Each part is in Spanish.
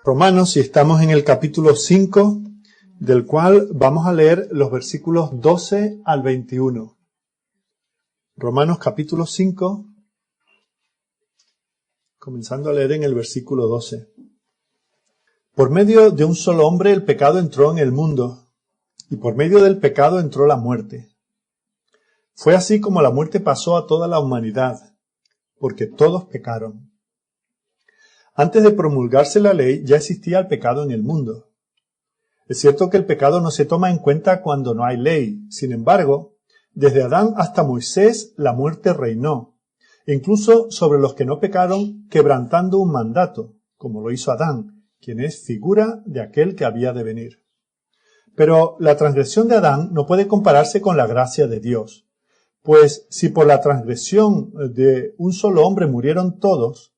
Romanos y estamos en el capítulo 5, del cual vamos a leer los versículos 12 al 21. Romanos capítulo 5, comenzando a leer en el versículo 12. Por medio de un solo hombre el pecado entró en el mundo, y por medio del pecado entró la muerte. Fue así como la muerte pasó a toda la humanidad, porque todos pecaron. Antes de promulgarse la ley ya existía el pecado en el mundo. Es cierto que el pecado no se toma en cuenta cuando no hay ley. Sin embargo, desde Adán hasta Moisés la muerte reinó, incluso sobre los que no pecaron, quebrantando un mandato, como lo hizo Adán, quien es figura de aquel que había de venir. Pero la transgresión de Adán no puede compararse con la gracia de Dios, pues si por la transgresión de un solo hombre murieron todos,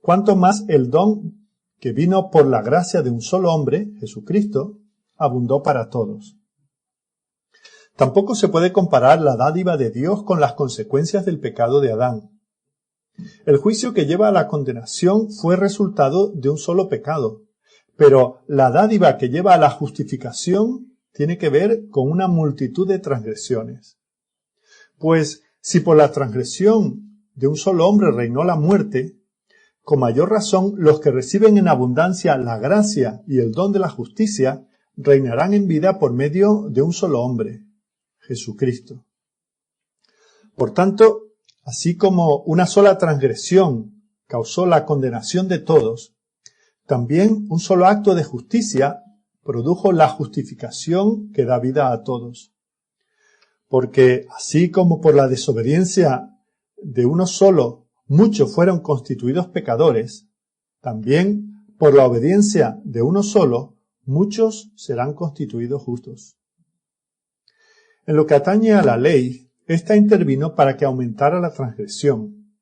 cuánto más el don que vino por la gracia de un solo hombre, Jesucristo, abundó para todos. Tampoco se puede comparar la dádiva de Dios con las consecuencias del pecado de Adán. El juicio que lleva a la condenación fue resultado de un solo pecado, pero la dádiva que lleva a la justificación tiene que ver con una multitud de transgresiones. Pues si por la transgresión de un solo hombre reinó la muerte, con mayor razón los que reciben en abundancia la gracia y el don de la justicia reinarán en vida por medio de un solo hombre, Jesucristo. Por tanto, así como una sola transgresión causó la condenación de todos, también un solo acto de justicia produjo la justificación que da vida a todos. Porque así como por la desobediencia de uno solo muchos fueron constituidos pecadores, también por la obediencia de uno solo muchos serán constituidos justos. En lo que atañe a la ley, ésta intervino para que aumentara la transgresión,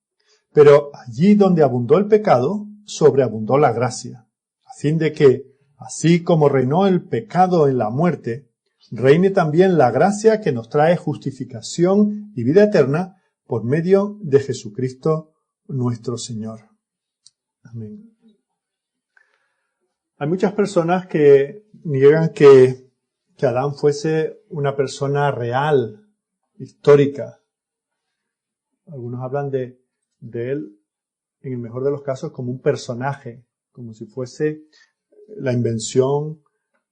pero allí donde abundó el pecado, sobreabundó la gracia, a fin de que, así como reinó el pecado en la muerte, reine también la gracia que nos trae justificación y vida eterna por medio de Jesucristo nuestro Señor. Amén. Hay muchas personas que niegan que Adán fuese una persona real, histórica. Algunos hablan de él, en el mejor de los casos, como un personaje, como si fuese la invención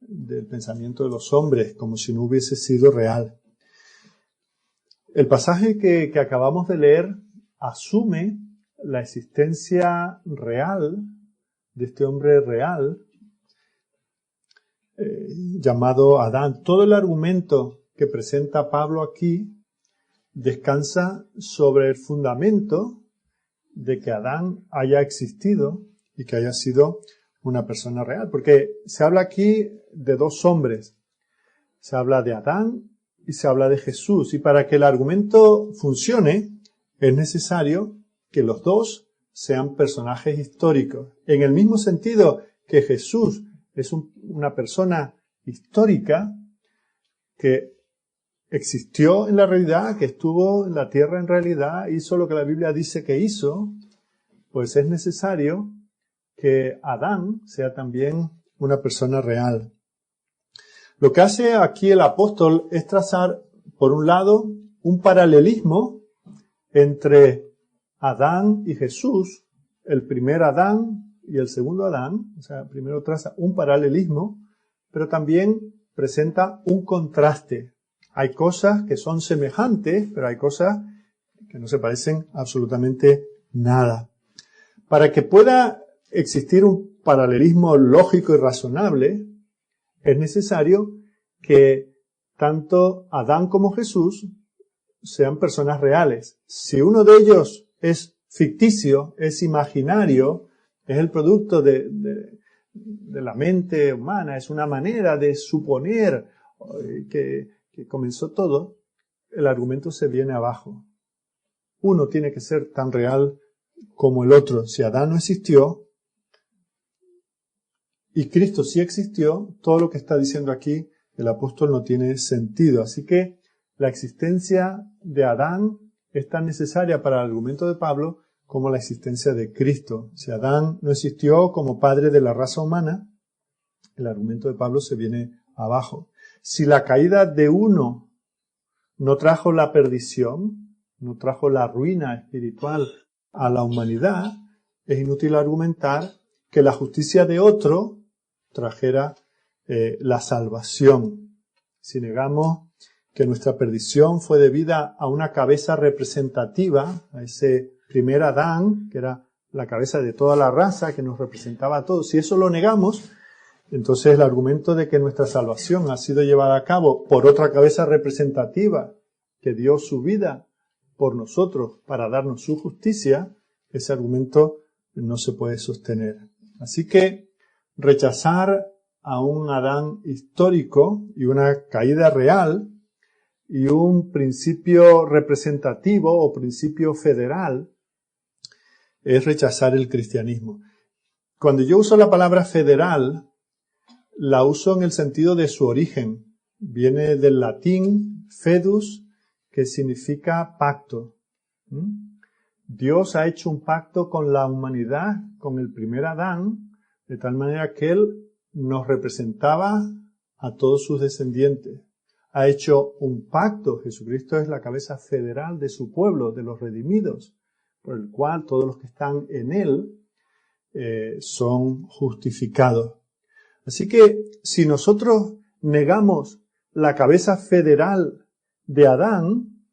del pensamiento de los hombres, como si no hubiese sido real. El pasaje que acabamos de leer asume la existencia real de este hombre real llamado Adán. Todo el argumento que presenta Pablo aquí descansa sobre el fundamento de que Adán haya existido y que haya sido una persona real, porque se habla aquí de dos hombres, se habla de Adán y se habla de Jesús, y para que el argumento funcione es necesario que los dos sean personajes históricos. En el mismo sentido que Jesús es una persona histórica que existió en la realidad, que estuvo en la tierra en realidad, hizo lo que la Biblia dice que hizo, pues es necesario que Adán sea también una persona real. Lo que hace aquí el apóstol es trazar, por un lado, un paralelismo entre Adán y Jesús, el primer Adán y el segundo Adán, o sea, primero traza un paralelismo, pero también presenta un contraste. Hay cosas que son semejantes, pero hay cosas que no se parecen absolutamente nada. Para que pueda existir un paralelismo lógico y razonable, es necesario que tanto Adán como Jesús sean personas reales. Si uno de ellos es ficticio, es imaginario, es el producto de la mente humana, es una manera de suponer que comenzó todo, el argumento se viene abajo. Uno tiene que ser tan real como el otro. Si Adán no existió y Cristo sí existió, todo lo que está diciendo aquí el apóstol no tiene sentido. Así que la existencia de Adán es tan necesaria para el argumento de Pablo como la existencia de Cristo. Si Adán no existió como padre de la raza humana, el argumento de Pablo se viene abajo. Si la caída de uno no trajo la perdición, no trajo la ruina espiritual a la humanidad, es inútil argumentar que la justicia de otro trajera la salvación. Si negamos que nuestra perdición fue debida a una cabeza representativa, a ese primer Adán, que era la cabeza de toda la raza, que nos representaba a todos, si eso lo negamos, entonces el argumento de que nuestra salvación ha sido llevada a cabo por otra cabeza representativa, que dio su vida por nosotros para darnos su justicia, ese argumento no se puede sostener. Así que rechazar a un Adán histórico y una caída real y un principio representativo o principio federal es rechazar el cristianismo. Cuando yo uso la palabra federal, la uso en el sentido de su origen. Viene del latín fedus, que significa pacto. Dios ha hecho un pacto con la humanidad, con el primer Adán, de tal manera que Él nos representaba a todos sus descendientes. Ha hecho un pacto, Jesucristo es la cabeza federal de su pueblo, de los redimidos, por el cual todos los que están en Él son justificados. Así que si nosotros negamos la cabeza federal de Adán,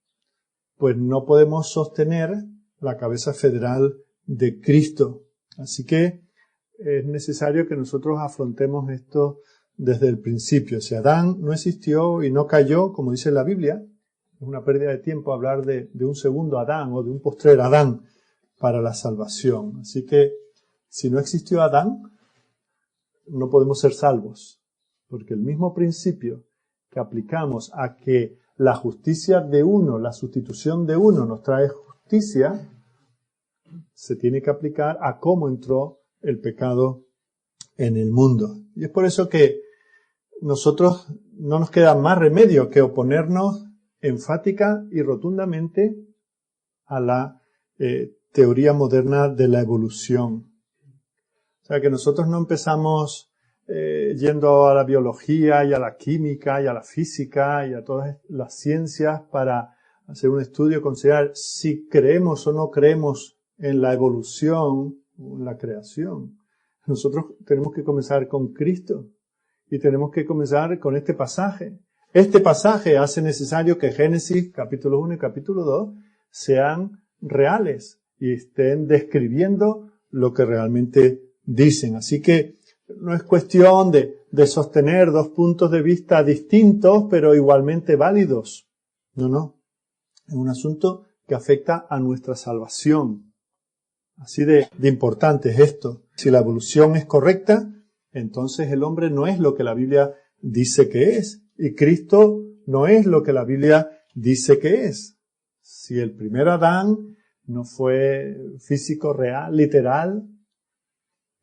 pues no podemos sostener la cabeza federal de Cristo. Así que es necesario que nosotros afrontemos esto desde el principio. Si Adán no existió y no cayó, como dice la Biblia, es una pérdida de tiempo hablar de un segundo Adán o de un postrer Adán para la salvación. Así que si no existió Adán, no podemos ser salvos, porque el mismo principio que aplicamos a que la justicia de uno, la sustitución de uno nos trae justicia, se tiene que aplicar a cómo entró el pecado en el mundo. Y es por eso que nosotros no nos queda más remedio que oponernos enfática y rotundamente a la teoría moderna de la evolución. O sea, que nosotros no empezamos yendo a la biología y a la química y a la física y a todas las ciencias para hacer un estudio, considerar si creemos o no creemos en la evolución o en la creación. Nosotros tenemos que comenzar con Cristo y tenemos que comenzar con este pasaje. Este pasaje hace necesario que Génesis capítulo 1 y capítulo 2 sean reales y estén describiendo lo que realmente dicen. Así que no es cuestión de sostener dos puntos de vista distintos, pero igualmente válidos. No. Es un asunto que afecta a nuestra salvación. Así de importante es esto. Si la evolución es correcta, entonces el hombre no es lo que la Biblia dice que es. Y Cristo no es lo que la Biblia dice que es. Si el primer Adán no fue físico, real, literal,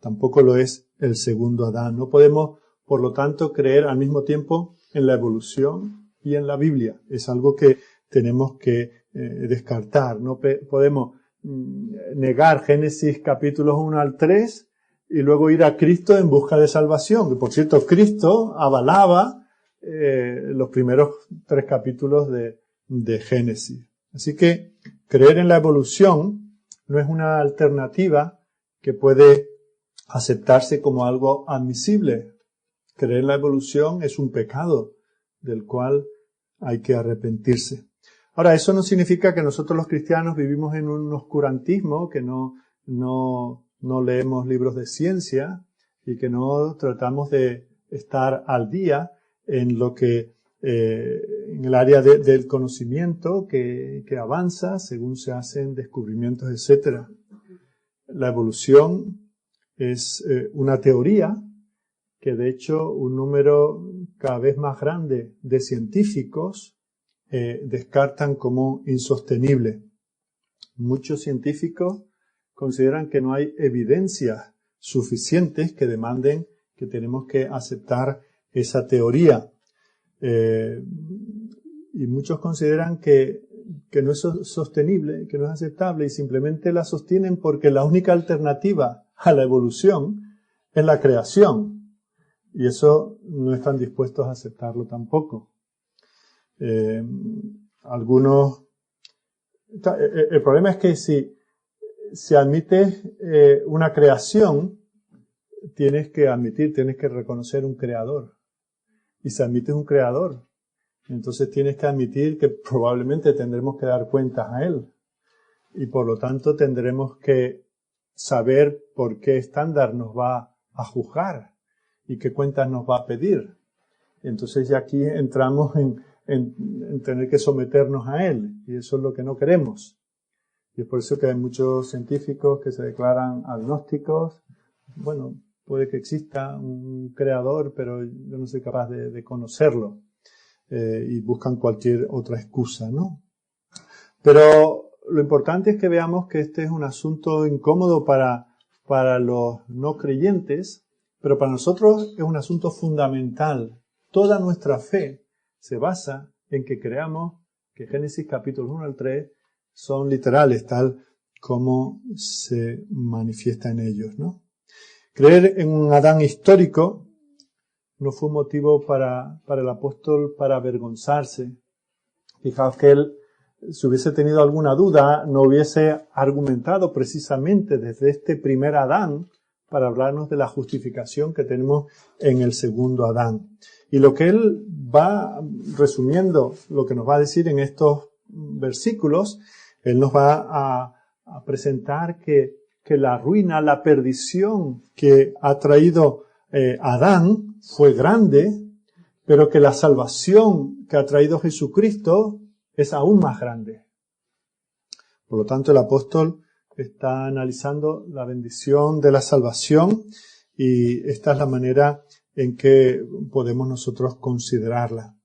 tampoco lo es el segundo Adán. No podemos, por lo tanto, creer al mismo tiempo en la evolución y en la Biblia. Es algo que tenemos que descartar. No podemos negar Génesis capítulos 1 al 3 y luego ir a Cristo en busca de salvación. Que por cierto, Cristo avalaba los primeros 3 capítulos de Génesis. Así que creer en la evolución no es una alternativa que puede aceptarse como algo admisible. Creer en la evolución es un pecado del cual hay que arrepentirse. Ahora, eso no significa que nosotros los cristianos vivimos en un oscurantismo, que no leemos libros de ciencia y que no tratamos de estar al día en lo que en el área del conocimiento que avanza según se hacen descubrimientos, etc. La evolución es una teoría que de hecho un número cada vez más grande de científicos descartan como insostenible. Muchos científicos consideran que no hay evidencias suficientes que demanden que tenemos que aceptar esa teoría. Y muchos consideran que que no es sostenible, que no es aceptable, y simplemente la sostienen porque la única alternativa a la evolución es la creación. Y eso no están dispuestos a aceptarlo tampoco. Algunos... El problema es que si admites una creación, tienes que reconocer un creador. Y si admites un creador, entonces tienes que admitir que probablemente tendremos que dar cuentas a él. Y por lo tanto tendremos que saber por qué estándar nos va a juzgar y qué cuentas nos va a pedir. Entonces ya aquí entramos en tener que someternos a él, y eso es lo que no queremos. Y es por eso que hay muchos científicos que se declaran agnósticos. Bueno, puede que exista un creador, pero yo no soy capaz de conocerlo. Y buscan cualquier otra excusa, ¿no? Pero lo importante es que veamos que este es un asunto incómodo para los no creyentes, pero para nosotros es un asunto fundamental. Toda nuestra fe se basa en que creamos que Génesis capítulos 1 al 3 son literales, tal como se manifiesta en ellos, ¿no? Creer en un Adán histórico no fue un motivo para el apóstol para avergonzarse. Fijaos que él, si hubiese tenido alguna duda, no hubiese argumentado precisamente desde este primer Adán para hablarnos de la justificación que tenemos en el segundo Adán. Y lo que él va resumiendo, lo que nos va a decir en estos versículos, él nos va a presentar que la ruina, la perdición que ha traído Adán fue grande, pero que la salvación que ha traído Jesucristo es aún más grande. Por lo tanto, el apóstol está analizando la bendición de la salvación, y esta es la manera en que podemos nosotros considerarla.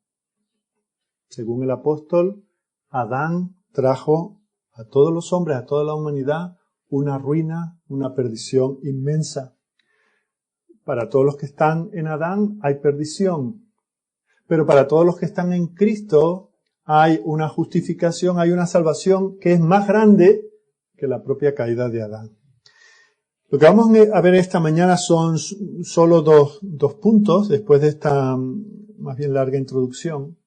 Según el apóstol, Adán trajo a todos los hombres, a toda la humanidad, una ruina, una perdición inmensa. Para todos los que están en Adán hay perdición, pero para todos los que están en Cristo hay una justificación, hay una salvación que es más grande que la propia caída de Adán. Lo que vamos a ver esta mañana son solo dos puntos después de esta más bien larga introducción.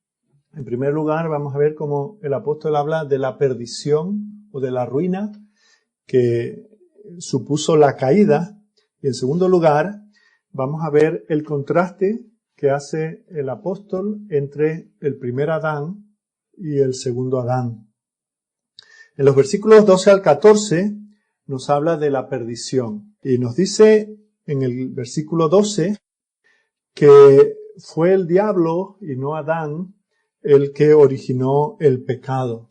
En primer lugar, vamos a ver cómo el apóstol habla de la perdición o de la ruina que supuso la caída. Y en segundo lugar, vamos a ver el contraste que hace el apóstol entre el primer Adán y el segundo Adán. En los versículos 12 al 14 nos habla de la perdición. Y nos dice en el versículo 12 que fue el diablo y no Adán el que originó el pecado.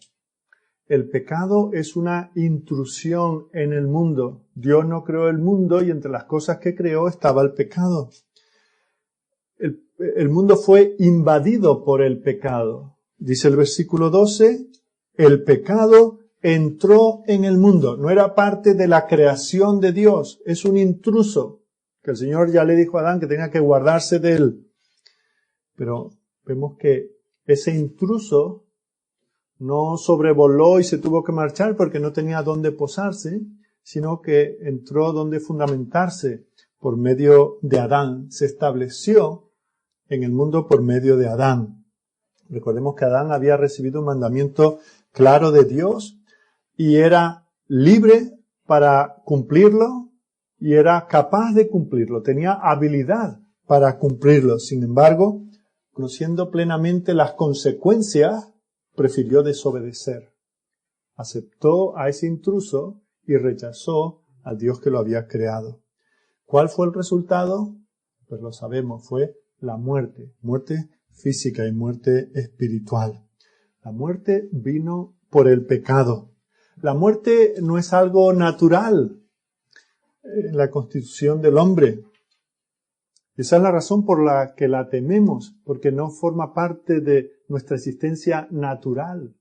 El pecado es una intrusión en el mundo. Dios no creó el mundo y entre las cosas que creó estaba el pecado. El mundo fue invadido por el pecado. Dice el versículo 12, el pecado entró en el mundo. No era parte de la creación de Dios. Es un intruso que el Señor ya le dijo a Adán que tenía que guardarse de él. Pero vemos que ese intruso no sobrevoló y se tuvo que marchar porque no tenía dónde posarse, sino que entró donde fundamentarse por medio de Adán. Se estableció en el mundo por medio de Adán. Recordemos que Adán había recibido un mandamiento claro de Dios y era libre para cumplirlo y era capaz de cumplirlo. Tenía habilidad para cumplirlo. Sin embargo, conociendo plenamente las consecuencias, prefirió desobedecer. Aceptó a ese intruso y rechazó al Dios que lo había creado. ¿Cuál fue el resultado? Pues lo sabemos, fue la muerte. Muerte física y muerte espiritual. La muerte vino por el pecado. La muerte no es algo natural en la constitución del hombre. Esa es la razón por la que la tememos, porque no forma parte de nuestra existencia natural.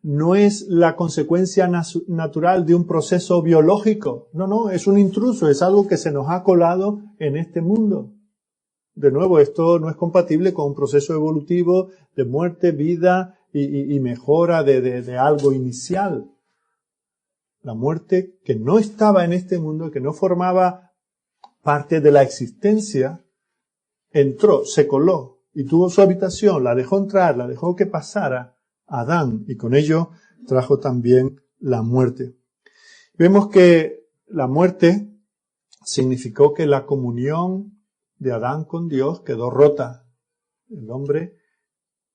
No es la consecuencia natural de un proceso biológico. No, es un intruso, es algo que se nos ha colado en este mundo. De nuevo, esto no es compatible con un proceso evolutivo de muerte, vida y mejora de algo inicial. La muerte que no estaba en este mundo, que no formaba parte de la existencia, entró, se coló y tuvo su habitación, la dejó entrar, la dejó que pasara a Adán y con ello trajo también la muerte. Vemos que la muerte significó que la comunión de Adán con Dios quedó rota. El hombre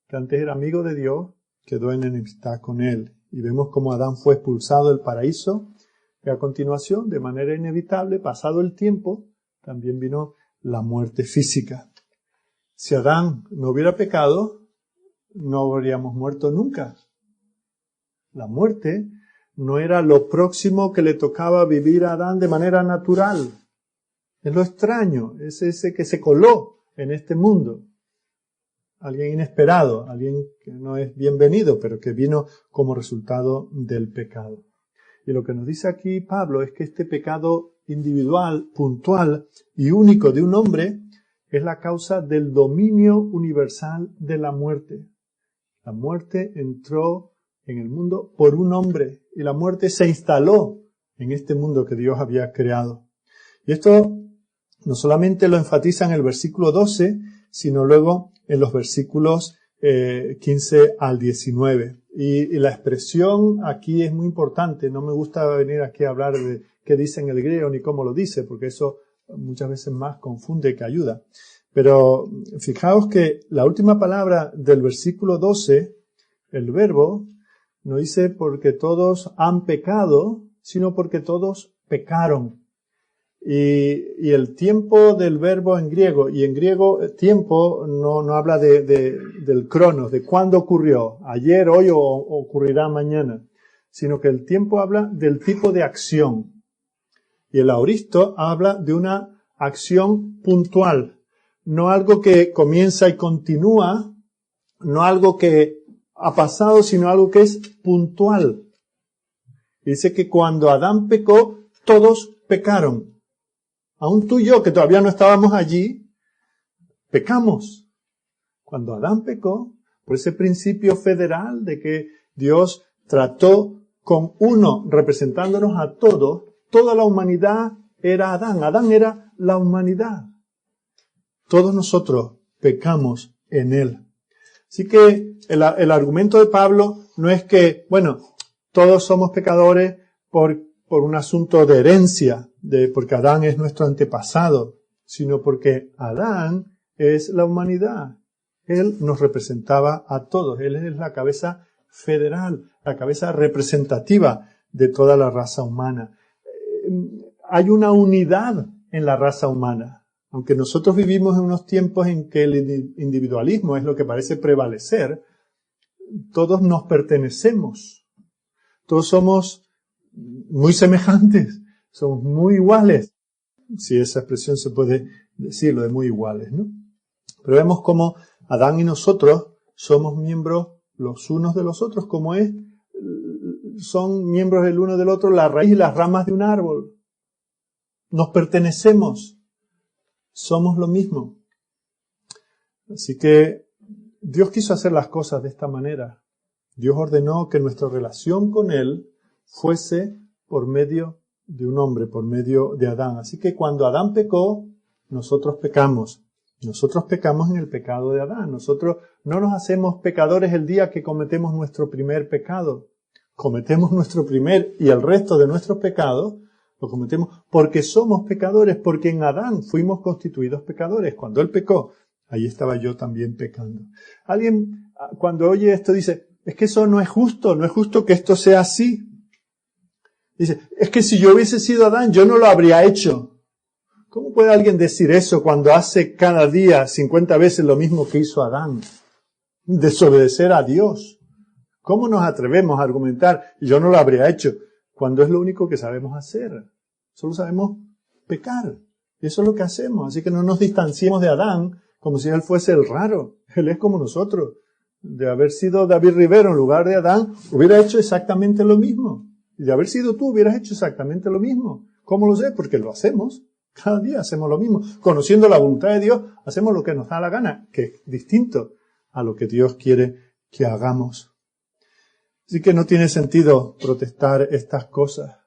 que antes era amigo de Dios quedó en enemistad con él. Y vemos cómo Adán fue expulsado del paraíso y a continuación, de manera inevitable, pasado el tiempo, también vino la muerte física. Si Adán no hubiera pecado, no habríamos muerto nunca. La muerte no era lo próximo que le tocaba vivir a Adán de manera natural. Es lo extraño, es ese que se coló en este mundo. Alguien inesperado, alguien que no es bienvenido, pero que vino como resultado del pecado. Y lo que nos dice aquí Pablo es que este pecado individual, puntual y único de un hombre es la causa del dominio universal de la muerte. La muerte entró en el mundo por un hombre y la muerte se instaló en este mundo que Dios había creado. Y esto no solamente lo enfatiza en el versículo 12, sino luego en los versículos 15 al 19. Y la expresión aquí es muy importante. No me gusta venir aquí a hablar de qué dice en el griego ni cómo lo dice, porque eso muchas veces más confunde que ayuda. Pero fijaos que la última palabra del versículo 12, el verbo, no dice porque todos han pecado, sino porque todos pecaron. Y el tiempo del verbo en griego, y en griego tiempo no habla del cronos, de cuándo ocurrió, ayer, hoy o ocurrirá mañana, sino que el tiempo habla del tipo de acción. Y el aoristo habla de una acción puntual, no algo que comienza y continúa, no algo que ha pasado, sino algo que es puntual. Y dice que cuando Adán pecó, todos pecaron. Aún tú y yo, que todavía no estábamos allí, pecamos. Cuando Adán pecó, por ese principio federal de que Dios trató con uno, representándonos a todos, toda la humanidad era Adán. Adán era la humanidad. Todos nosotros pecamos en él. Así que el argumento de Pablo no es que, bueno, todos somos pecadores por un asunto de herencia, porque Adán es nuestro antepasado, sino porque Adán es la humanidad. Él nos representaba a todos. Él es la cabeza federal, la cabeza representativa de toda la raza humana. Hay una unidad en la raza humana. Aunque nosotros vivimos en unos tiempos en que el individualismo es lo que parece prevalecer, todos nos pertenecemos. Todos somos muy semejantes, somos muy iguales. Si esa expresión se puede decir, lo de muy iguales, ¿no? Pero vemos cómo Adán y nosotros somos miembros los unos de los otros, como son miembros el uno del otro la raíz y las ramas de un árbol. Nos pertenecemos, somos lo mismo. Así que Dios quiso hacer las cosas de esta manera. Dios ordenó que nuestra relación con Él fuese por medio de un hombre, por medio de Adán. Así que cuando Adán pecó, nosotros pecamos. Nosotros pecamos en el pecado de Adán. Nosotros no nos hacemos pecadores el día que cometemos nuestro primer pecado. Cometemos nuestro primer y el resto de nuestros pecados lo cometemos porque somos pecadores, porque en Adán fuimos constituidos pecadores. Cuando él pecó, ahí estaba yo también pecando. Alguien cuando oye esto dice, es que eso no es justo que esto sea así. Dice, es que si yo hubiese sido Adán, yo no lo habría hecho. ¿Cómo puede alguien decir eso cuando hace cada día 50 veces lo mismo que hizo Adán? Desobedecer a Dios. ¿Cómo nos atrevemos a argumentar, yo no lo habría hecho, cuando es lo único que sabemos hacer? Solo sabemos pecar. Y eso es lo que hacemos. Así que no nos distanciemos de Adán como si él fuese el raro. Él es como nosotros. De haber sido David Rivero en lugar de Adán, hubiera hecho exactamente lo mismo. Y de haber sido tú, hubieras hecho exactamente lo mismo. ¿Cómo lo sé? Porque lo hacemos. Cada día hacemos lo mismo. Conociendo la voluntad de Dios, hacemos lo que nos da la gana, que es distinto a lo que Dios quiere que hagamos. Así que no tiene sentido protestar estas cosas.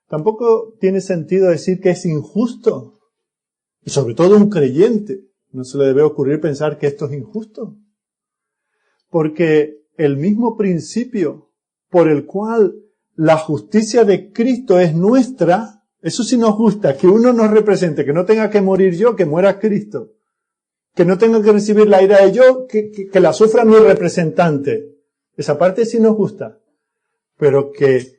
Tampoco tiene sentido decir que es injusto. Y sobre todo un creyente. No se le debe ocurrir pensar que esto es injusto. Porque el mismo principio por el cual la justicia de Cristo es nuestra, eso sí nos gusta, que uno nos represente, que no tenga que morir yo, que muera Cristo. Que no tenga que recibir la ira de yo, que la sufra mi representante. Esa parte sí nos gusta. Pero que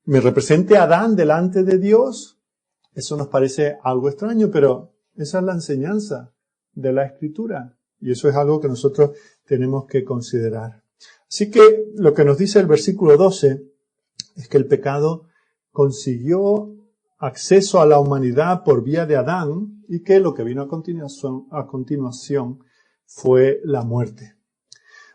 me represente Adán delante de Dios, eso nos parece algo extraño, pero esa es la enseñanza de la Escritura. Y eso es algo que nosotros tenemos que considerar. Así que lo que nos dice el versículo 12 es que el pecado consiguió acceso a la humanidad por vía de Adán y que lo que vino a continuación fue la muerte.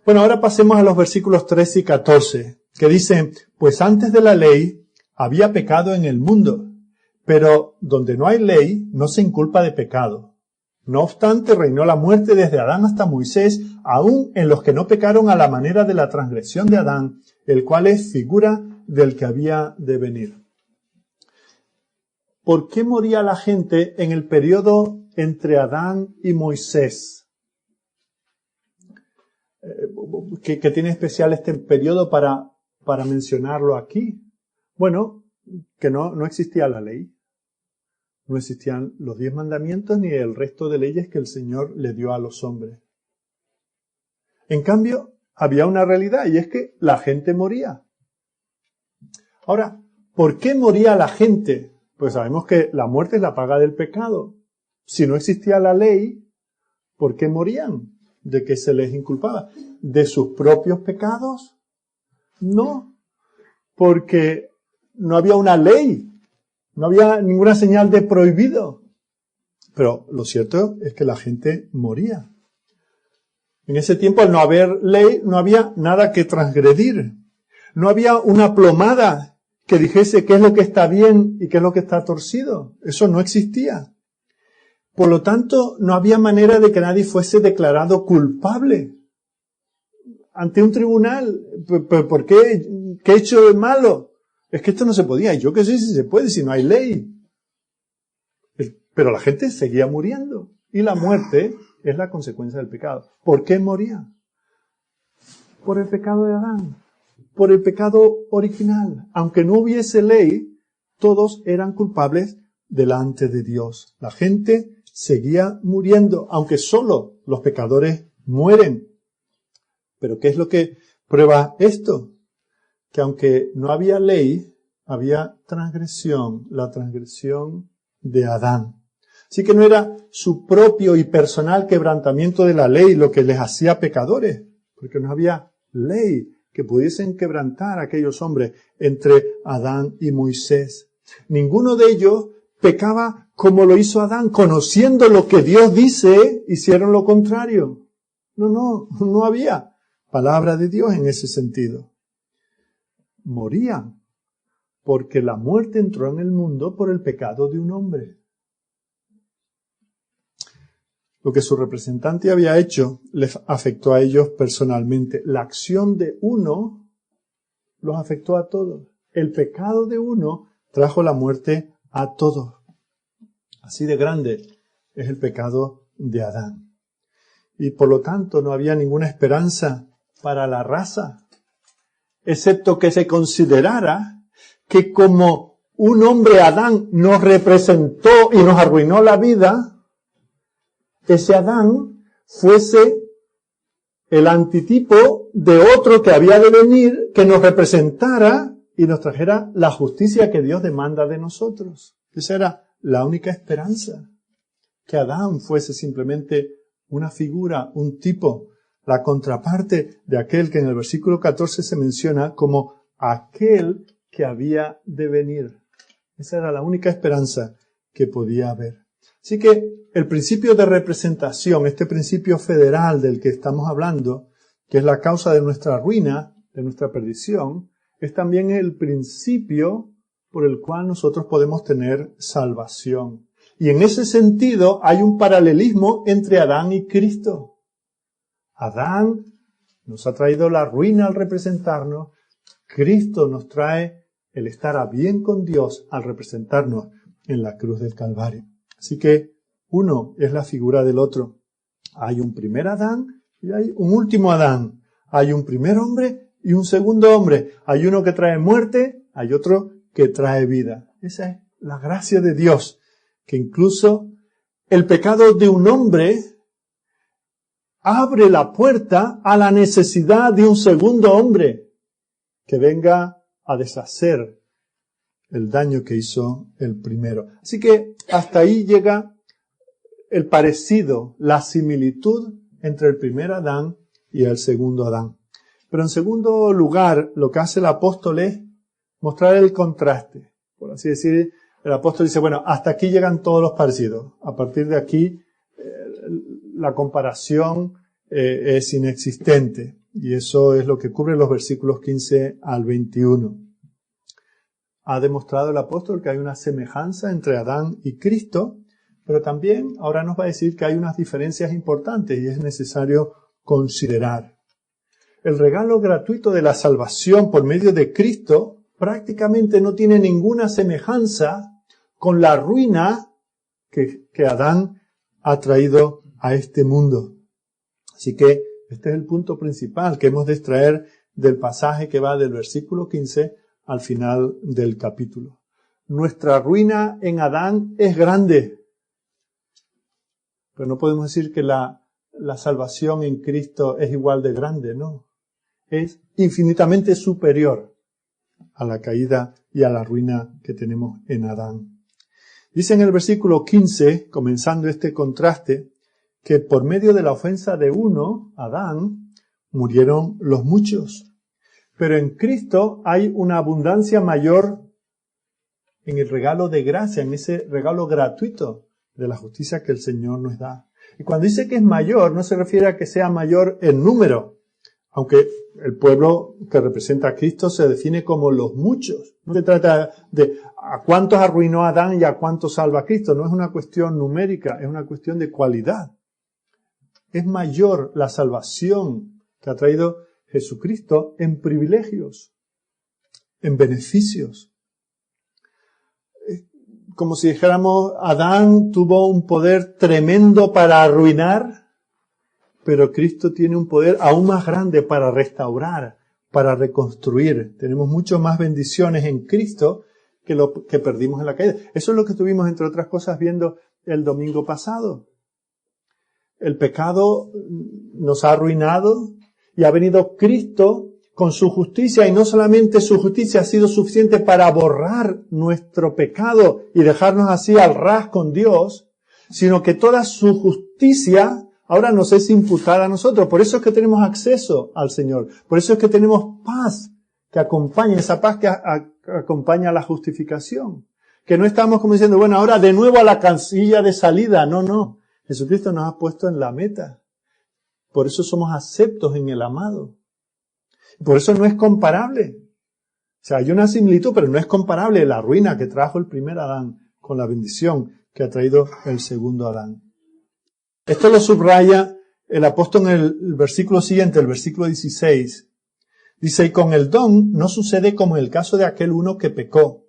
Bueno, ahora pasemos a los versículos 13 y 14, que dicen, pues antes de la ley había pecado en el mundo, pero donde no hay ley no se inculpa de pecado. No obstante, reinó la muerte desde Adán hasta Moisés, aun en los que no pecaron a la manera de la transgresión de Adán, el cual es figura del que había de venir. ¿Por qué moría la gente en el periodo entre Adán y Moisés? ¿Qué tiene especial este periodo para mencionarlo aquí? Bueno, que no existía la ley. No existían los 10 mandamientos ni el resto de leyes que el Señor le dio a los hombres. En cambio, había una realidad y es que la gente moría. Ahora, ¿por qué moría la gente? Pues sabemos que la muerte es la paga del pecado. Si no existía la ley, ¿por qué morían? ¿De qué se les inculpaba? ¿De sus propios pecados? No, porque no había una ley. No había ninguna señal de prohibido. Pero lo cierto es que la gente moría. En ese tiempo, al no haber ley, no había nada que transgredir. No había una plomada que dijese qué es lo que está bien y qué es lo que está torcido. Eso no existía. Por lo tanto, no había manera de que nadie fuese declarado culpable ante un tribunal. ¿Por qué? ¿Qué he hecho de malo? Es que esto no se podía. Yo qué sé si se puede, si no hay ley. Pero la gente seguía muriendo. Y la muerte es la consecuencia del pecado. ¿Por qué moría? Por el pecado de Adán. Por el pecado original. Aunque no hubiese ley, todos eran culpables delante de Dios. La gente seguía muriendo, aunque solo los pecadores mueren. Pero ¿qué es lo que prueba esto? Que aunque no había ley, había transgresión, la transgresión de Adán. Así que no era su propio y personal quebrantamiento de la ley lo que les hacía pecadores, porque no había ley que pudiesen quebrantar a aquellos hombres entre Adán y Moisés. Ninguno de ellos pecaba como lo hizo Adán, conociendo lo que Dios dice, hicieron lo contrario. No había palabra de Dios en ese sentido. Morían porque la muerte entró en el mundo por el pecado de un hombre. Lo que su representante había hecho les afectó a ellos personalmente. La acción de uno los afectó a todos. El pecado de uno trajo la muerte a todos. Así de grande es el pecado de Adán. Y por lo tanto no había ninguna esperanza para la raza, excepto que se considerara que como un hombre Adán nos representó y nos arruinó la vida, ese Adán fuese el antitipo de otro que había de venir, que nos representara y nos trajera la justicia que Dios demanda de nosotros. Esa era la única esperanza, que Adán fuese simplemente una figura, un tipo, la contraparte de aquel que en el versículo 14 se menciona como aquel que había de venir. Esa era la única esperanza que podía haber. Así que el principio de representación, este principio federal del que estamos hablando, que es la causa de nuestra ruina, de nuestra perdición, es también el principio por el cual nosotros podemos tener salvación. Y en ese sentido hay un paralelismo entre Adán y Cristo. Adán nos ha traído la ruina al representarnos, Cristo nos trae el estar a bien con Dios al representarnos en la cruz del Calvario. Así que uno es la figura del otro. Hay un primer Adán y hay un último Adán. Hay un primer hombre y un segundo hombre. Hay uno que trae muerte, hay otro que trae vida. Esa es la gracia de Dios, que incluso el pecado de un hombre abre la puerta a la necesidad de un segundo hombre que venga a deshacer el daño que hizo el primero. Así que hasta ahí llega el parecido, la similitud entre el primer Adán y el segundo Adán. Pero en segundo lugar, lo que hace el apóstol es mostrar el contraste. Por así decir, el apóstol dice, bueno, hasta aquí llegan todos los parecidos. A partir de aquí, la comparación es inexistente. Y eso es lo que cubre los versículos 15 al 21. Ha demostrado el apóstol que hay una semejanza entre Adán y Cristo, pero también ahora nos va a decir que hay unas diferencias importantes y es necesario considerar. El regalo gratuito de la salvación por medio de Cristo prácticamente no tiene ninguna semejanza con la ruina que Adán ha traído a este mundo. Así que este es el punto principal que hemos de extraer del pasaje que va del versículo 15 al final del capítulo. Nuestra ruina en Adán es grande, pero no podemos decir que la salvación en Cristo es igual de grande, no. Es infinitamente superior a la caída y a la ruina que tenemos en Adán. Dice en el versículo 15, comenzando este contraste, que por medio de la ofensa de uno, Adán, murieron los muchos. Pero en Cristo hay una abundancia mayor en el regalo de gracia, en ese regalo gratuito de la justicia que el Señor nos da. Y cuando dice que es mayor, no se refiere a que sea mayor en número, aunque el pueblo que representa a Cristo se define como los muchos. No se trata de a cuántos arruinó Adán y a cuántos salva a Cristo. No es una cuestión numérica, es una cuestión de cualidad. Es mayor la salvación que ha traído Jesucristo en privilegios, en beneficios. Como si dijéramos, Adán tuvo un poder tremendo para arruinar, pero Cristo tiene un poder aún más grande para restaurar, para reconstruir. Tenemos mucho más bendiciones en Cristo que lo que perdimos en la caída. Eso es lo que estuvimos, entre otras cosas, viendo el domingo pasado. El pecado nos ha arruinado y ha venido Cristo con su justicia, y no solamente su justicia ha sido suficiente para borrar nuestro pecado y dejarnos así al ras con Dios, sino que toda su justicia ahora nos es imputada a nosotros. Por eso es que tenemos acceso al Señor. Por eso es que tenemos paz que acompaña, esa paz que acompaña a la justificación. Que no estamos como diciendo, bueno, ahora de nuevo a la casilla de salida. No, no. Jesucristo nos ha puesto en la meta. Por eso somos aceptos en el amado. Por eso no es comparable. O sea, hay una similitud, pero no es comparable la ruina que trajo el primer Adán con la bendición que ha traído el segundo Adán. Esto lo subraya el apóstol en el versículo siguiente, el versículo 16. Dice, y con el don no sucede como en el caso de aquel uno que pecó,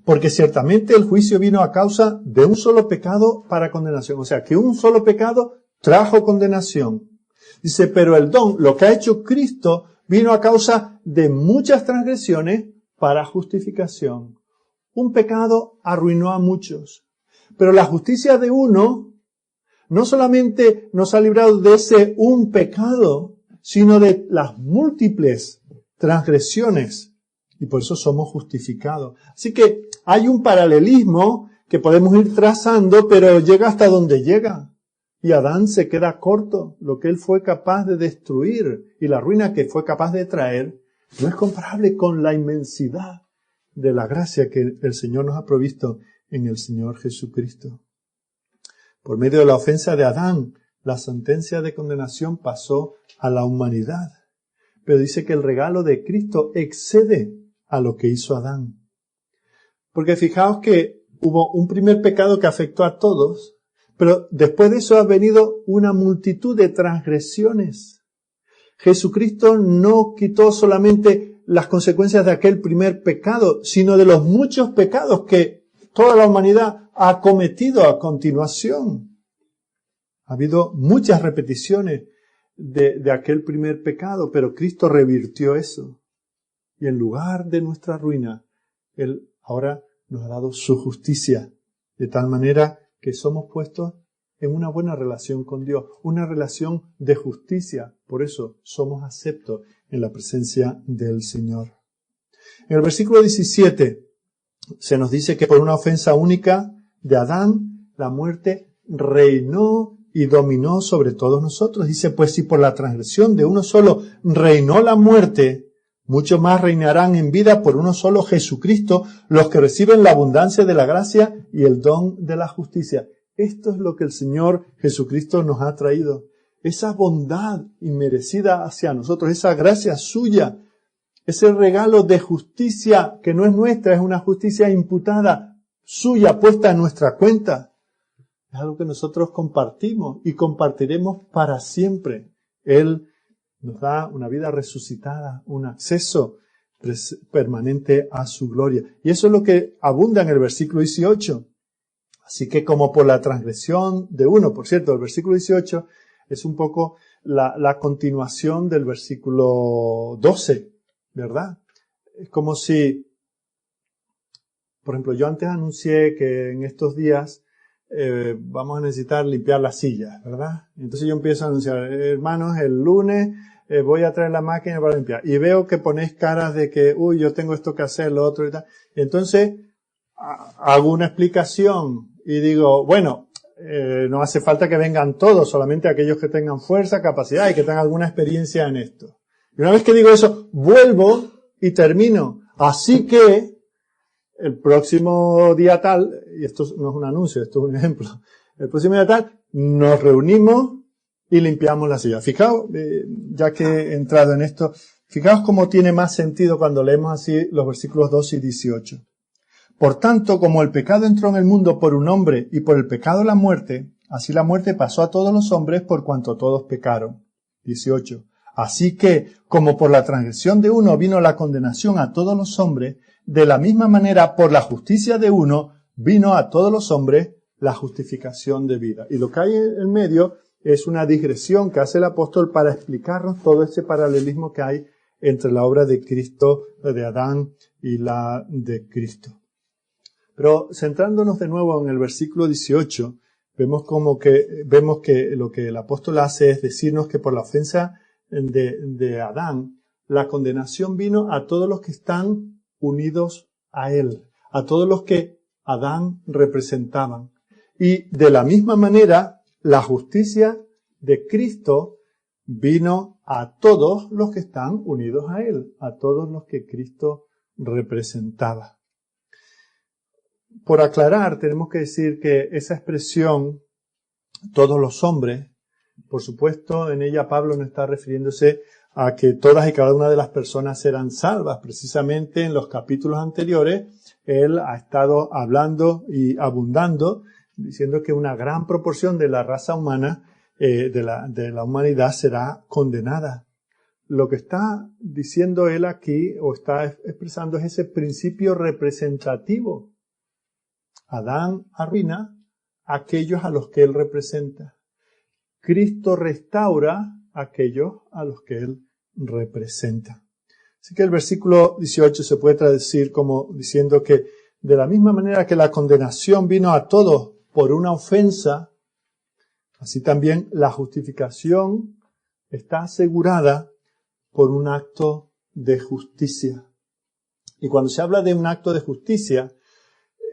porque ciertamente el juicio vino a causa de un solo pecado para condenación. O sea, que un solo pecado trajo condenación. Dice, pero el don, lo que ha hecho Cristo, vino a causa de muchas transgresiones para justificación. Un pecado arruinó a muchos, pero la justicia de uno no solamente nos ha librado de ese un pecado, sino de las múltiples transgresiones. Y por eso somos justificados. Así que hay un paralelismo que podemos ir trazando, pero llega hasta donde llega. Y Adán se queda corto. Lo que él fue capaz de destruir y la ruina que fue capaz de traer no es comparable con la inmensidad de la gracia que el Señor nos ha provisto en el Señor Jesucristo. Por medio de la ofensa de Adán, la sentencia de condenación pasó a la humanidad. Pero dice que el regalo de Cristo excede a lo que hizo Adán. Porque fijaos que hubo un primer pecado que afectó a todos, pero después de eso ha venido una multitud de transgresiones Jesucristo no quitó solamente las consecuencias de aquel primer pecado, sino de los muchos pecados que toda la humanidad ha cometido a continuación. Ha habido muchas repeticiones de aquel primer pecado, pero Cristo revirtió eso. Y en lugar de nuestra ruina, Él ahora nos ha dado su justicia, de tal manera que somos puestos en una buena relación con Dios, una relación de justicia. Por eso somos aceptos en la presencia del Señor. En el versículo 17 se nos dice que por una ofensa única de Adán, la muerte reinó y dominó sobre todos nosotros. Dice, pues si por la transgresión de uno solo reinó la muerte, mucho más reinarán en vida por uno solo, Jesucristo, los que reciben la abundancia de la gracia y el don de la justicia. Esto es lo que el Señor Jesucristo nos ha traído. Esa bondad inmerecida hacia nosotros, esa gracia suya, ese regalo de justicia que no es nuestra, es una justicia imputada, suya, puesta en nuestra cuenta. Es algo que nosotros compartimos y compartiremos para siempre. Él nos da una vida resucitada, un acceso permanente a su gloria. Y eso es lo que abunda en el versículo 18. Así que como por la transgresión de uno, por cierto, el versículo 18 es un poco la continuación del versículo 12, ¿verdad? Es como si, por ejemplo, yo antes anuncié que en estos días vamos a necesitar limpiar las sillas, ¿verdad? Entonces yo empiezo a anunciar, hermanos, el lunes voy a traer la máquina para limpiar. Y veo que ponéis caras de que, yo tengo esto que hacer, lo otro y tal. Entonces hago una explicación y digo, bueno, no hace falta que vengan todos, solamente aquellos que tengan fuerza, capacidad y que tengan alguna experiencia en esto. Y una vez que digo eso, vuelvo y termino. Así que el próximo día tal, y esto no es un anuncio, esto es un ejemplo, el próximo día tal, nos reunimos y limpiamos la silla. Fijaos, ya que he entrado en esto, fijaos cómo tiene más sentido cuando leemos así los versículos 2 y 18. Por tanto, como el pecado entró en el mundo por un hombre y por el pecado la muerte, así la muerte pasó a todos los hombres por cuanto todos pecaron. 18. Así que, como por la transgresión de uno vino la condenación a todos los hombres, de la misma manera, por la justicia de uno, vino a todos los hombres la justificación de vida. Y lo que hay en medio es una digresión que hace el apóstol para explicarnos todo ese paralelismo que hay entre la obra de Cristo, de Adán, y la de Cristo. Pero centrándonos de nuevo en el versículo 18, vemos que lo que el apóstol hace es decirnos que por la ofensa de Adán, la condenación vino a todos los que están unidos a él, a todos los que Adán representaban. Y de la misma manera, la justicia de Cristo vino a todos los que están unidos a él, a todos los que Cristo representaba. Por aclarar, tenemos que decir que esa expresión, todos los hombres, por supuesto, en ella Pablo no está refiriéndose a que todas y cada una de las personas serán salvas. Precisamente en los capítulos anteriores, él ha estado hablando y abundando, diciendo que una gran proporción de la raza humana, de la humanidad, será condenada. Lo que está diciendo él aquí, o está expresando, es ese principio representativo. Adán arruina a aquellos a los que él representa. Cristo restaura a aquellos a los que él representa. Así que el versículo 18 se puede traducir como diciendo que de la misma manera que la condenación vino a todos por una ofensa, así también la justificación está asegurada por un acto de justicia. Y cuando se habla de un acto de justicia,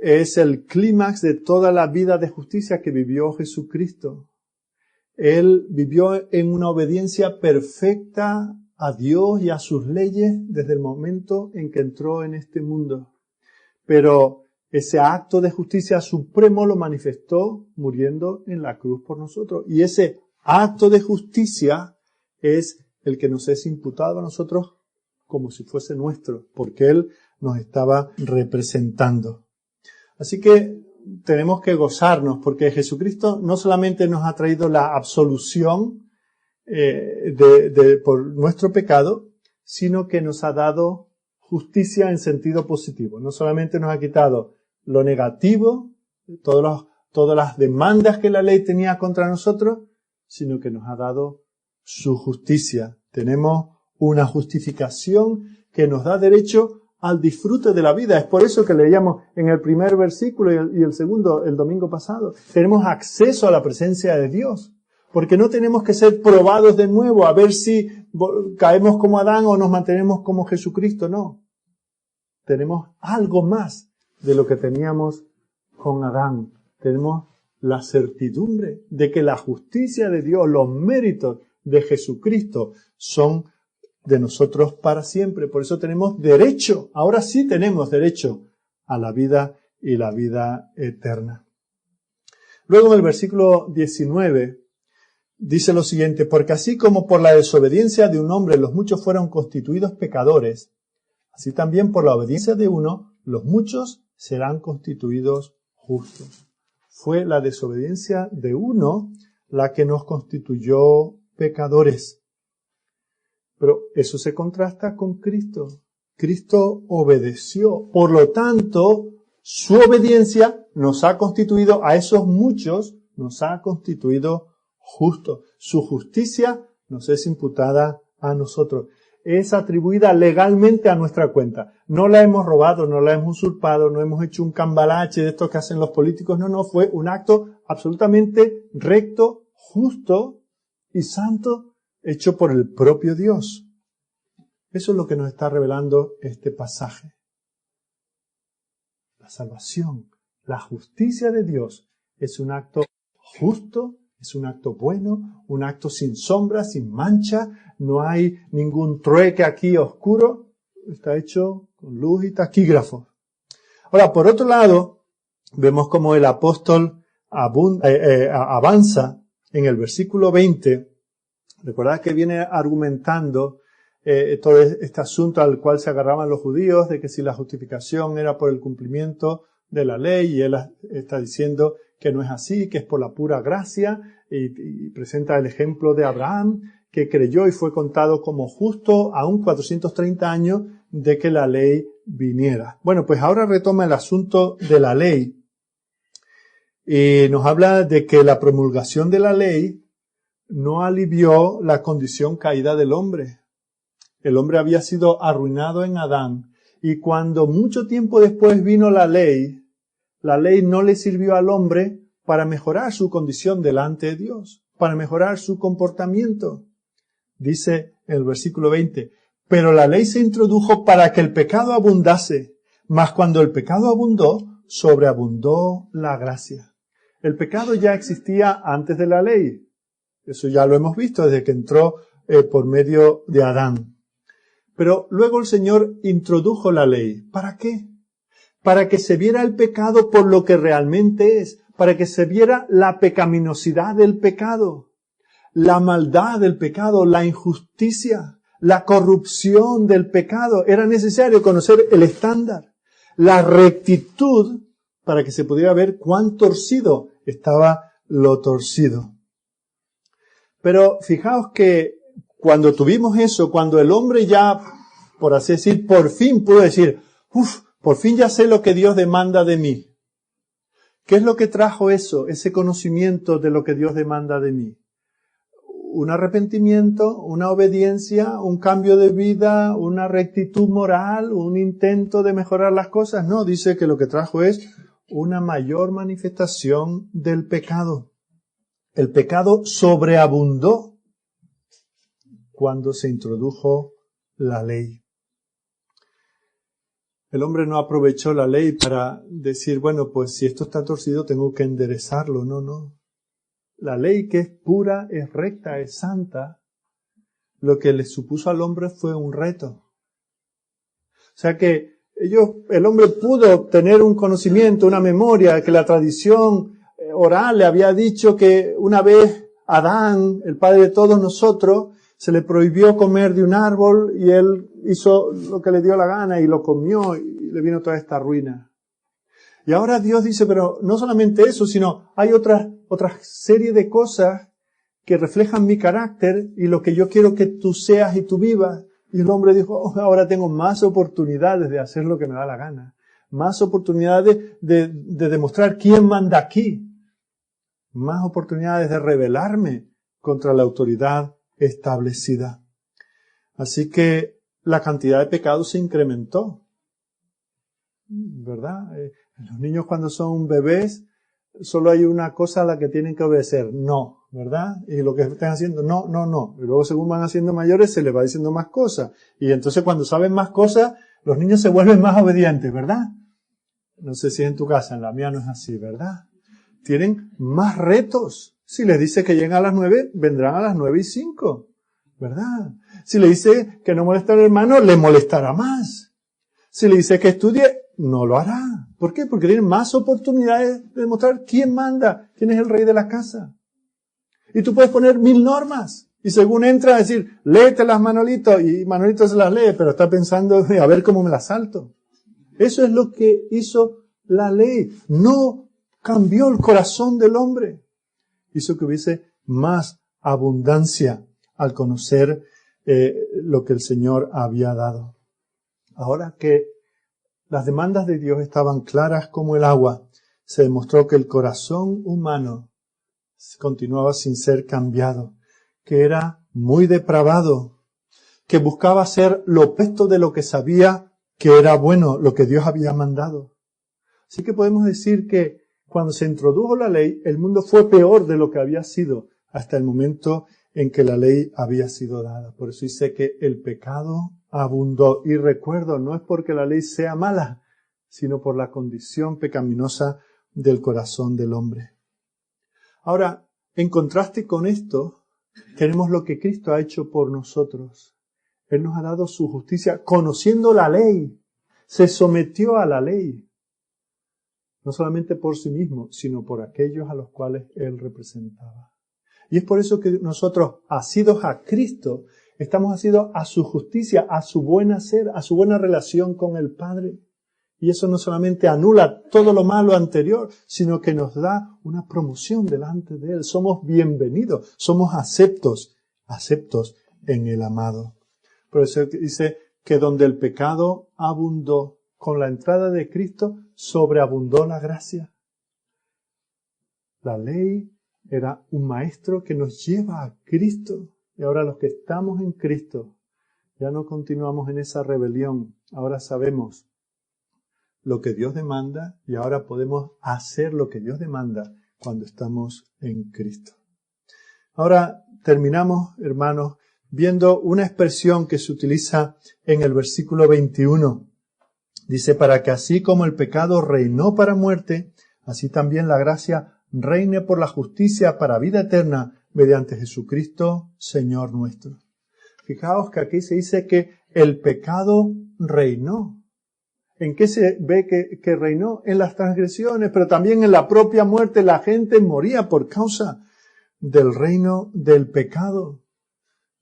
es el clímax de toda la vida de justicia que vivió Jesucristo. Él vivió en una obediencia perfecta a Dios y a sus leyes desde el momento en que entró en este mundo. Pero ese acto de justicia supremo lo manifestó muriendo en la cruz por nosotros. Y ese acto de justicia es el que nos es imputado a nosotros como si fuese nuestro, porque Él nos estaba representando. Así que tenemos que gozarnos, porque Jesucristo no solamente nos ha traído la absolución por nuestro pecado, sino que nos ha dado justicia en sentido positivo. No solamente nos ha quitado lo negativo, todas las demandas que la ley tenía contra nosotros, sino que nos ha dado su justicia. Tenemos una justificación que nos da derecho al disfrute de la vida. Es por eso que leíamos en el primer versículo y el segundo el domingo pasado. Tenemos acceso a la presencia de Dios. Porque no tenemos que ser probados de nuevo a ver si caemos como Adán o nos mantenemos como Jesucristo. No. Tenemos algo más de lo que teníamos con Adán. Tenemos la certidumbre de que la justicia de Dios, los méritos de Jesucristo son de nosotros para siempre. Por eso tenemos derecho, ahora sí tenemos derecho a la vida y la vida eterna. Luego en el versículo 19 dice lo siguiente: porque así como por la desobediencia de un hombre los muchos fueron constituidos pecadores, así también por la obediencia de uno los muchos serán constituidos justos. Fue la desobediencia de uno la que nos constituyó pecadores. Pero eso se contrasta con Cristo. Cristo obedeció. Por lo tanto, su obediencia nos ha constituido, a esos muchos, nos ha constituido justos. Su justicia nos es imputada a nosotros. Es atribuida legalmente a nuestra cuenta. No la hemos robado, no la hemos usurpado, no hemos hecho un cambalache de estos que hacen los políticos. No, fue un acto absolutamente recto, justo y santo, hecho por el propio Dios. Eso es lo que nos está revelando este pasaje. La salvación, la justicia de Dios es un acto justo, es un acto bueno, un acto sin sombra, sin mancha. No hay ningún trueque aquí oscuro. Está hecho con luz y taquígrafo. Ahora, por otro lado, vemos como el apóstol avanza en el versículo 20. Recordad que viene argumentando todo este asunto al cual se agarraban los judíos, de que si la justificación era por el cumplimiento de la ley, y él está diciendo que no es así, que es por la pura gracia, y presenta el ejemplo de Abraham, que creyó y fue contado como justo aún 430 años de que la ley viniera. Bueno, pues ahora retoma el asunto de la ley, y nos habla de que la promulgación de la ley no alivió la condición caída del hombre. El hombre había sido arruinado en Adán, y cuando mucho tiempo después vino la ley no le sirvió al hombre para mejorar su condición delante de Dios, para mejorar su comportamiento. Dice en el versículo 20, pero la ley se introdujo para que el pecado abundase, mas cuando el pecado abundó, sobreabundó la gracia. El pecado ya existía antes de la ley. Eso ya lo hemos visto desde que entró por medio de Adán. Pero luego el Señor introdujo la ley. ¿Para qué? Para que se viera el pecado por lo que realmente es, para que se viera la pecaminosidad del pecado, la maldad del pecado, la injusticia, la corrupción del pecado. Era necesario conocer el estándar, la rectitud, para que se pudiera ver cuán torcido estaba lo torcido. Pero fijaos que cuando tuvimos eso, cuando el hombre ya, por así decir, por fin pudo decir, por fin ya sé lo que Dios demanda de mí. ¿Qué es lo que trajo eso, ese conocimiento de lo que Dios demanda de mí? Un arrepentimiento, una obediencia, un cambio de vida, una rectitud moral, un intento de mejorar las cosas. No, dice que lo que trajo es una mayor manifestación del pecado. El pecado sobreabundó cuando se introdujo la ley. El hombre no aprovechó la ley para decir, bueno, pues si esto está torcido tengo que enderezarlo. No. La ley, que es pura, es recta, es santa, lo que le supuso al hombre fue un reto. O sea que el hombre pudo tener un conocimiento, una memoria, que la tradición oral le había dicho que una vez Adán, el padre de todos nosotros, se le prohibió comer de un árbol y él hizo lo que le dio la gana y lo comió y le vino toda esta ruina. Y ahora Dios dice, pero no solamente eso, sino hay otra serie de cosas que reflejan mi carácter y lo que yo quiero que tú seas y tú vivas. Y el hombre dijo, oh, ahora tengo más oportunidades de hacer lo que me da la gana. Más oportunidades de demostrar quién manda aquí. Más oportunidades de rebelarme contra la autoridad establecida. Así que la cantidad de pecados se incrementó. ¿Verdad? Los niños cuando son bebés, solo hay una cosa a la que tienen que obedecer. No, ¿verdad? Y lo que están haciendo, no, no, no. Y luego según van haciendo mayores se les va diciendo más cosas. Y entonces cuando saben más cosas, los niños se vuelven más obedientes, ¿verdad? No sé si es en tu casa, en la mía no es así, ¿verdad? Tienen más retos. Si les dice que lleguen a las 9, vendrán a las 9:05, ¿verdad? Si le dice que no molesta al hermano, le molestará más. Si le dice que estudie, no lo hará. ¿Por qué? Porque tienen más oportunidades de demostrar quién manda, quién es el rey de la casa. Y tú puedes poner 1000 normas. Y según entra a decir, léetelas Manolito, y Manolito se las lee, pero está pensando a ver cómo me las salto. Eso es lo que hizo la ley. No cambió el corazón del hombre. Hizo que hubiese más abundancia al conocer lo que el Señor había dado. Ahora que las demandas de Dios estaban claras como el agua, se demostró que el corazón humano continuaba sin ser cambiado, que era muy depravado, que buscaba hacer lo opuesto de lo que sabía que era bueno, lo que Dios había mandado. Así que podemos decir que cuando se introdujo la ley, el mundo fue peor de lo que había sido hasta el momento en que la ley había sido dada. Por eso dice que el pecado abundó. Y recuerdo, no es porque la ley sea mala, sino por la condición pecaminosa del corazón del hombre. Ahora, en contraste con esto, tenemos lo que Cristo ha hecho por nosotros. Él nos ha dado su justicia conociendo la ley. Se sometió a la ley. No solamente por sí mismo, sino por aquellos a los cuales Él representaba. Y es por eso que nosotros, asidos a Cristo, estamos asidos a su justicia, a su buen hacer, a su buena relación con el Padre. Y eso no solamente anula todo lo malo anterior, sino que nos da una promoción delante de Él. Somos bienvenidos, somos aceptos en el amado. Por eso dice que donde el pecado abundó, con la entrada de Cristo sobreabundó la gracia. La ley era un maestro que nos lleva a Cristo. Y ahora los que estamos en Cristo, ya no continuamos en esa rebelión. Ahora sabemos lo que Dios demanda y ahora podemos hacer lo que Dios demanda cuando estamos en Cristo. Ahora terminamos, hermanos, viendo una expresión que se utiliza en el versículo 21. Dice, para que así como el pecado reinó para muerte, así también la gracia reine por la justicia para vida eterna mediante Jesucristo, Señor nuestro. Fijaos que aquí se dice que el pecado reinó. ¿En qué se ve que reinó? En las transgresiones, pero también en la propia muerte. La gente moría por causa del reino del pecado.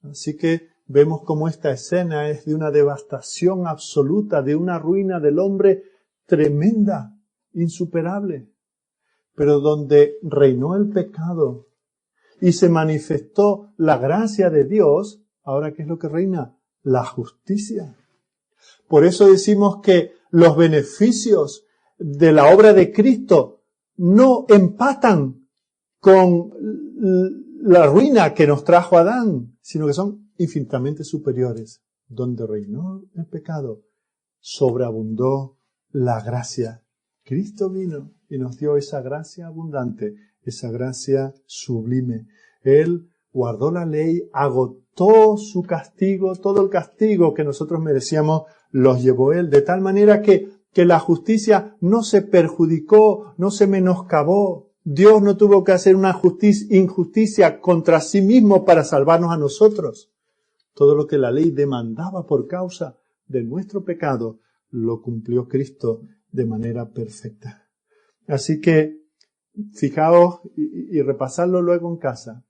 Así que vemos cómo esta escena es de una devastación absoluta, de una ruina del hombre tremenda, insuperable. Pero donde reinó el pecado y se manifestó la gracia de Dios, ahora ¿qué es lo que reina? La justicia. Por eso decimos que los beneficios de la obra de Cristo no empatan con la ruina que nos trajo Adán, sino que son infinitamente superiores. Donde reinó el pecado, sobreabundó la gracia. Cristo vino y nos dio esa gracia abundante, esa gracia sublime. Él guardó la ley, agotó su castigo, todo el castigo que nosotros merecíamos los llevó Él, de tal manera que la justicia no se perjudicó, no se menoscabó. Dios no tuvo que hacer una injusticia contra sí mismo para salvarnos a nosotros. Todo lo que la ley demandaba por causa de nuestro pecado, lo cumplió Cristo de manera perfecta. Así que, fijaos y repasadlo luego en casa,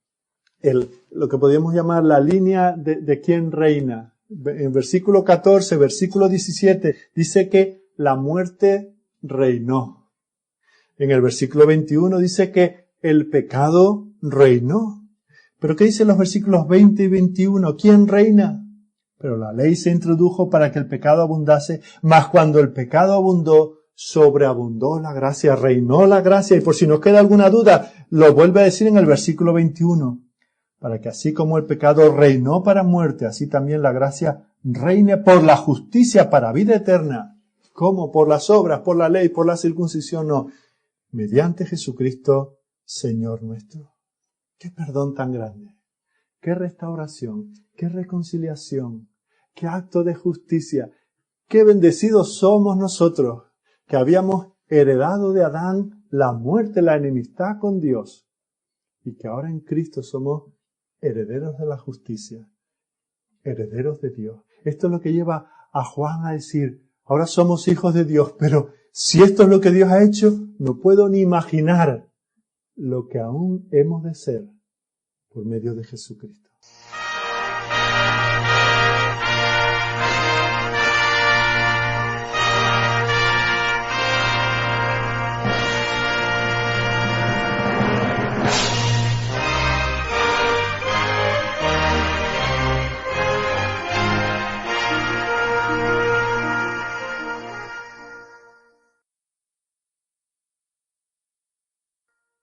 lo que podríamos llamar la línea de quién reina. En versículo 14, versículo 17, dice que la muerte reinó. En el versículo 21 dice que el pecado reinó. Pero ¿qué dicen los versículos 20 y 21? ¿Quién reina? Pero la ley se introdujo para que el pecado abundase, mas cuando el pecado abundó, sobreabundó la gracia, reinó la gracia. Y por si nos queda alguna duda, lo vuelve a decir en el versículo 21. Para que así como el pecado reinó para muerte, así también la gracia reine por la justicia para vida eterna. ¿Cómo? Por las obras, por la ley, por la circuncisión, no. Mediante Jesucristo, Señor nuestro. ¡Qué perdón tan grande! ¡Qué restauración! ¡Qué reconciliación! ¡Qué acto de justicia! ¡Qué bendecidos somos nosotros! Que habíamos heredado de Adán la muerte, la enemistad con Dios. Y que ahora en Cristo somos herederos de la justicia. Herederos de Dios. Esto es lo que lleva a Juan a decir, ahora somos hijos de Dios, pero si esto es lo que Dios ha hecho, no puedo ni imaginar lo que aún hemos de ser por medio de Jesucristo.